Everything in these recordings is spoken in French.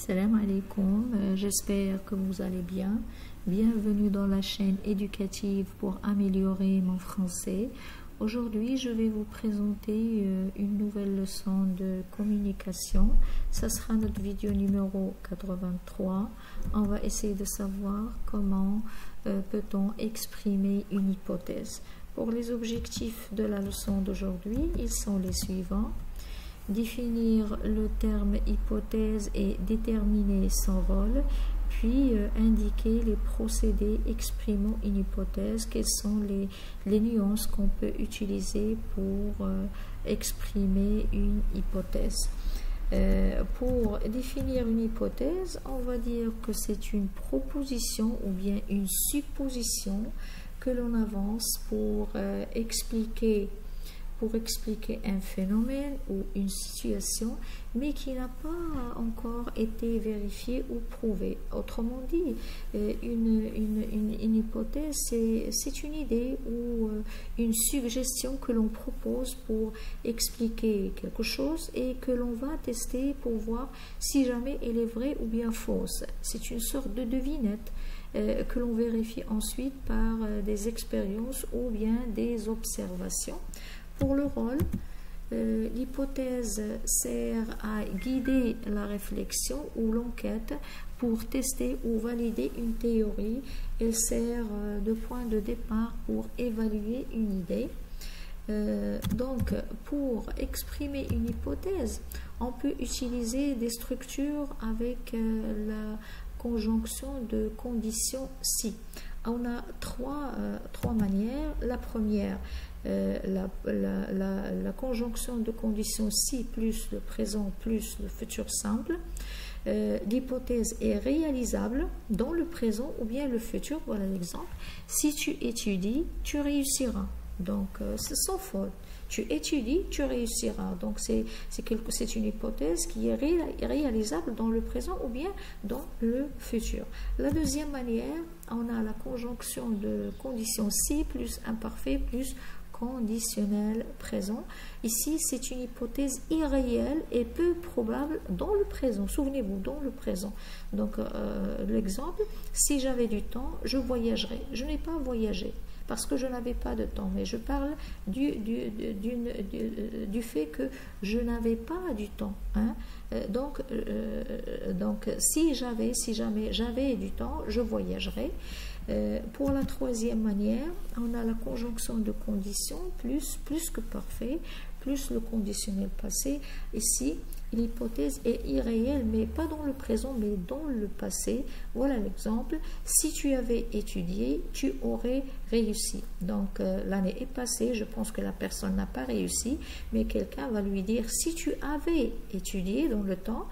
Salam alaikum, j'espère que vous allez bien. Bienvenue dans la chaîne éducative pour améliorer mon français. Aujourd'hui, je vais vous présenter une nouvelle leçon de communication. Ça sera notre vidéo numéro 83. On va essayer de savoir comment peut-on exprimer une hypothèse. Pour les objectifs de la leçon d'aujourd'hui, ils sont les suivants. Définir le terme hypothèse et déterminer son rôle, puis indiquer les procédés exprimant une hypothèse, quelles sont les nuances qu'on peut utiliser pour exprimer une hypothèse. Pour définir une hypothèse, on va dire que c'est une proposition ou bien une supposition que l'on avance pour expliquer un phénomène ou une situation, mais qui n'a pas encore été vérifié ou prouvé. Autrement dit, une hypothèse, c'est une idée ou une suggestion que l'on propose pour expliquer quelque chose et que l'on va tester pour voir si jamais elle est vraie ou bien fausse. C'est une sorte de devinette que l'on vérifie ensuite par des expériences ou bien des observations. Pour le rôle, l'hypothèse sert à guider la réflexion ou l'enquête pour tester ou valider une théorie. Elle sert de point de départ pour évaluer une idée. Donc, pour exprimer une hypothèse, on peut utiliser des structures avec la conjonction de conditions si. On a trois manières. La première, la conjonction de conditions si plus le présent plus le futur simple. L'hypothèse est réalisable dans le présent ou bien le futur. Voilà l'exemple. Si tu étudies, tu réussiras. Donc, c'est sans faute. Tu étudies, tu réussiras. Donc, c'est une hypothèse qui est réalisable dans le présent ou bien dans le futur. La deuxième manière, on a la conjonction de conditions si plus imparfait plus conditionnel présent. Ici, c'est une hypothèse irréelle et peu probable dans le présent. Souvenez-vous, dans le présent. Donc, l'exemple, si j'avais du temps, je voyagerais. Je n'ai pas voyagé parce que je n'avais pas de temps, mais je parle du fait que je n'avais pas du temps. Hein? Donc, si jamais j'avais du temps, je voyagerais. Pour la troisième manière, on a la conjonction de conditions plus que parfait, plus le conditionnel passé. Ici, l'hypothèse est irréelle, mais pas dans le présent, mais dans le passé. Voilà l'exemple. Si tu avais étudié, tu aurais réussi. Donc, l'année est passée, je pense que la personne n'a pas réussi, mais quelqu'un va lui dire, si tu avais étudié dans le temps,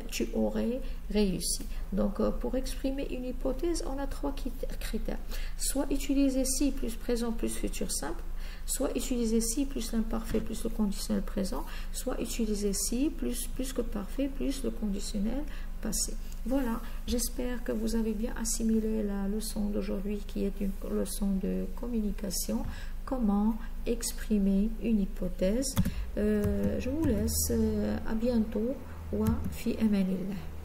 tu aurais réussi. Donc, pour exprimer une hypothèse, on a trois critères. Soit utiliser si plus présent plus futur simple, soit utiliser si plus l'imparfait plus le conditionnel présent, soit utiliser si plus que parfait plus le conditionnel passé. Voilà, j'espère que vous avez bien assimilé la leçon d'aujourd'hui qui est une leçon de communication. Comment exprimer une hypothèse. Je vous laisse, à bientôt. Wa fi amanillah.